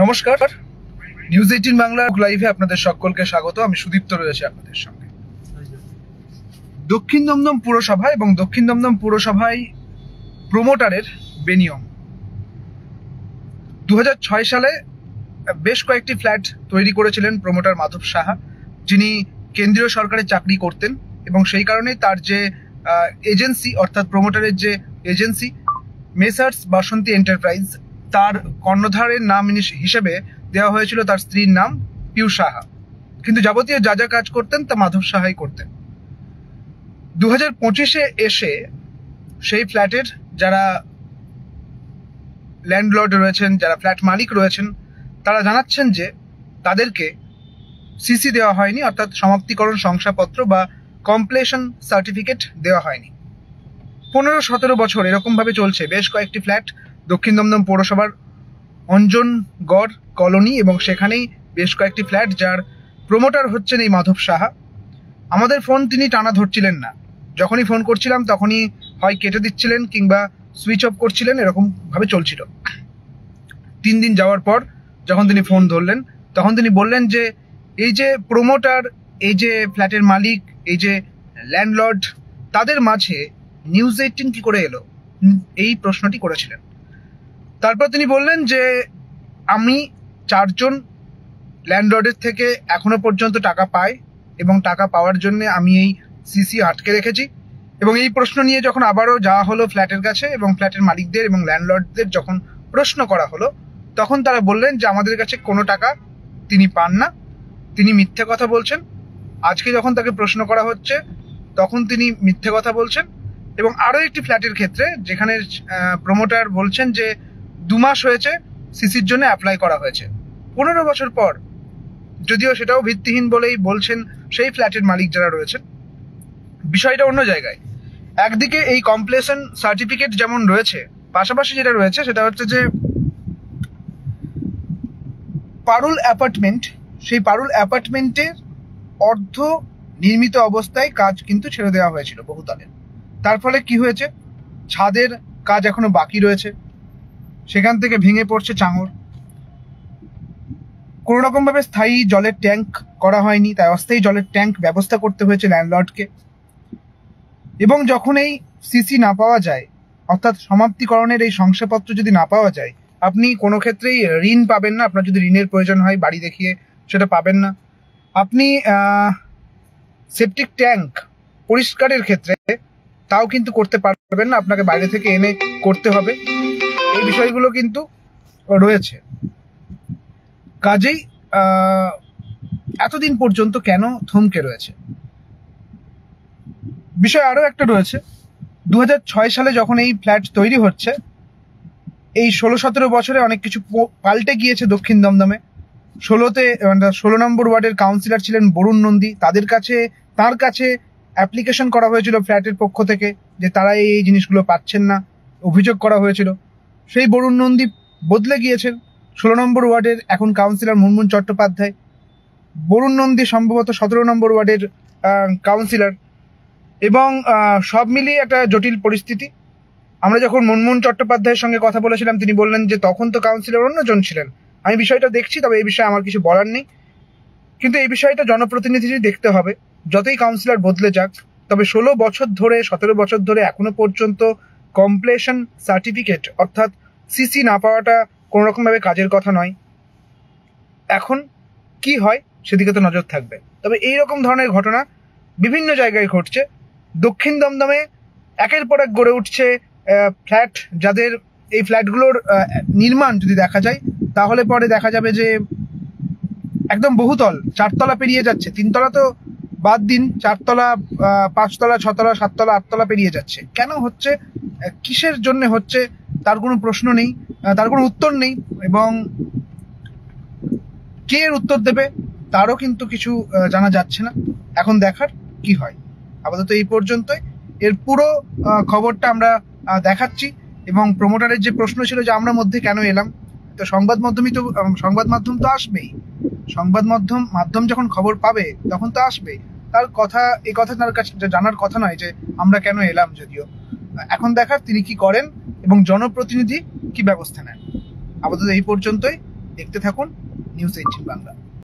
নমস্কার, নিউজ 18 বাংলা লাইভে আপনাদের সকলকে স্বাগত। আমি সুদীপ্ত রয়েছে আপনাদের সঙ্গে। দক্ষিণ দমদম পুরসভা এবং দক্ষিণ দমদম পুরসভায় প্রমোটারের বেনিয়ম। 2006 সালে বেশ কয়েকটি ফ্ল্যাট তৈরি করেছিলেন প্রমোটার মাধব সাহা, যিনি কেন্দ্রীয় সরকারের চাকরি করতেন এবং সেই কারণে তার যে এজেন্সি অর্থাৎ প্রমোটারের যে এজেন্সি মেসার্স বাসন্তী এন্টারপ্রাইজ, তার কর্ণধারের নাম হিসেবে দেওয়া হয়েছিল তার স্ত্রীর নাম পিউ সাহা, কিন্তু যাবতীয় যা যা কাজ করতেন তা মাধব সাহাই করতেন। 2025-এ এসে সেই ফ্ল্যাটের যারা ল্যান্ডলর্ড রয়েছেন, যারা ফ্ল্যাট মালিক রয়েছেন, তারা জানাচ্ছেন যে তাদেরকে সিসি দেওয়া হয়নি, অর্থাৎ সমাপ্তিকরণ শংসাপত্র বা কমপ্লিশন সার্টিফিকেট দেওয়া হয়নি। 15-17 বছর এরকমভাবে চলছে বেশ কয়েকটি ফ্ল্যাট দক্ষিণ দমদম পৌরসভার অঞ্জনগড় কলোনি, এবং সেখানেই বেশ কয়েকটি ফ্ল্যাট যার প্রমোটার হচ্ছেন এই মাধব সাহা। আমাদের ফোন তিনি টানা ধরছিলেন না, যখনই ফোন করছিলাম তখনই হয় কেটে দিচ্ছিলেন কিংবা সুইচ অফ করছিলেন, এরকম ভাবে চলছিল। 3 দিন যাওয়ার পর যখন তিনি ফোন ধরলেন তখন তিনি বললেন যে এই যে প্রমোটার, এই যে ফ্ল্যাটের মালিক, এই যে ল্যান্ডলর্ড, তাদের মাঝে নিউজ 18 কি করে এলো, এই প্রশ্নটি করেছিলেন। তারপর তিনি বললেন যে আমি 4 জন ল্যান্ডলর্ডের থেকে এখনো পর্যন্ত টাকা পাই এবং টাকা পাওয়ার জন্য আমি এই সিসি আটকে রেখেছি। এবং এই প্রশ্ন নিয়ে যখন আবারও যাওয়া হলো ফ্ল্যাটের কাছে এবং ফ্ল্যাটের মালিকদের এবং ল্যান্ডলর্ডদের যখন প্রশ্ন করা হলো, তখন তারা বললেন যে আমাদের কাছে কোনো টাকা তিনি পান না, তিনি মিথ্যে কথা বলছেন। আজকে যখন তাকে প্রশ্ন করা হচ্ছে তখন তিনি মিথ্যে কথা বলছেন। এবং আরও একটি ফ্ল্যাটের ক্ষেত্রে যেখানে প্রমোটার বলছেন যে 2 মাস হয়েছে সিসির জন্য অ্যাপ্লাই করা হয়েছে, 15 বছর পর, যদিও সেটাও ভিত্তিহীন বলেই বলছেন সেই ফ্ল্যাটের মালিক যারা রয়েছেন। বিষয়টা অন্য জায়গায়। একদিকে এই কমপ্লিশন সার্টিফিকেট যেমন রয়েছে, পাশাপাশি যেটা রয়েছে সেটা হচ্ছে যে পারুল অ্যাপার্টমেন্ট, সেই পারুল অ্যাপার্টমেন্টের অর্ধ নির্মিত অবস্থায় কাজ কিন্তু ছেড়ে দেওয়া হয়েছিল বহুতলের। তার ফলে কি হয়েছে, ছাদের কাজ এখনো বাকি রয়েছে, সেখান থেকে ভেঙে পড়ছে চাঙড়। কোনো রকম ভাবে স্থায়ী জলের ট্যাঙ্ক করা হয়নি, তাই অস্থায়ী জলের ট্যাঙ্ক ব্যবস্থা করতে হয়েছে ল্যান্ডলর্ডকে। এবং যখন এই সিসি না পাওয়া যায়, অর্থাৎ সমাপ্তিকরণের এই শংসাপত্র যদি না পাওয়া যায়, আপনি কোনো ক্ষেত্রেই ঋণ পাবেন না। আপনার যদি ঋণের প্রয়োজন হয় বাড়ি দেখিয়ে সেটা পাবেন না। আপনি সেপটিক ট্যাঙ্ক পরিষ্কারের ক্ষেত্রে তাও কিন্তু করতে পারবেন না, আপনাকে বাইরে থেকে এনে করতে হবে। এই বিষয়গুলো কিন্তু রয়েছে। কাজেই এতদিন পর্যন্ত কেন থমকে রয়েছে? বিষয় আরও একটা রয়েছে। 2006 সালে যখন এই ফ্ল্যাট তৈরি হচ্ছে, এই 16-17 বছরে অনেক কিছু পাল্টে গিয়েছে দক্ষিণ দমদমে। 16 নম্বর ওয়ার্ডের কাউন্সিলর ছিলেন বরুণ নন্দী, তার কাছে অ্যাপ্লিকেশন করা হয়েছিল ফ্ল্যাটের পক্ষ থেকে যে তারা এই জিনিসগুলো পাচ্ছেন না, অভিযোগ করা হয়েছিল। সেই বরুণ নন্দী বদলে গিয়েছেন, 16 নম্বর ওয়ার্ডের এখন কাউন্সিলর মুনমুন চট্টোপাধ্যায়। বরুণ নন্দী সম্ভবত 17 নম্বর ওয়ার্ডের কাউন্সিলর। এবং সব মিলিয়ে একটা জটিল পরিস্থিতি। আমরা যখন মুনমুন চট্টোপাধ্যায়ের সঙ্গে কথা বলেছিলাম, তিনি বললেন যে তখন তো কাউন্সিলর অন্যজন ছিলেন। আমি বিষয়টা দেখছি, তবে এই বিষয়ে আমার কিছু বলার নেই। কিন্তু এই বিষয়টা জনপ্রতিনিধিদের দেখতে হবে। যতই কাউন্সিলর বদলে যাক, তবে 16 বছর ধরে, 17 বছর ধরে এখনো পর্যন্ত কমপ্লিশন সার্টিফিকেট অর্থাৎ সিসি না পাওয়াটা কোনো রকমভাবে কাজের কথা নয়। এখন কি হয় সেদিকে তো নজর থাকবে। তবে এই রকম ধরনের ঘটনা বিভিন্ন জায়গায় ঘটছে। দক্ষিণ দমদমে একের পর এক গড়ে উঠছে ফ্ল্যাট, যাদের এই ফ্ল্যাটগুলোর নির্মাণ যদি দেখা যায় তাহলে পরে দেখা যাবে যে একদম বহুতল, 4 তলা পেরিয়ে যাচ্ছে। 3 তলা তো বাদ দিন, 4 তলা, 5 তলা, 6 তলা, 7 তলা, 8 তলা পেরিয়ে যাচ্ছে। কেন হচ্ছে, কিসের জন্য হচ্ছে, তার কোনো প্রশ্ন নেই, তার কোনো উত্তর নেই। এবং কে এর উত্তর দেবে তারও কিন্তু কিছু জানা যাচ্ছে না। এখন দেখার কি হয়। আপাতত এই পর্যন্তই। এর পুরো খবরটা আমরা দেখাচ্ছি। এবং প্রমোটারের যে প্রশ্ন ছিল যে আমরা মধ্যে কেন এলাম, তো সংবাদ মাধ্যম তো আসবেই। সংবাদ মাধ্যম যখন খবর পাবে তখন তো আসবেই। এই কথা তার কাছে জানার কথা নয় যে আমরা কেন এলাম। যদিও এখন দেখার তিনি কি করেন এবং জনপ্রতিনিধি কি ব্যবস্থা নেন। আপাতত এই পর্যন্তই। দেখতে থাকুন নিউজ 18 বাংলা।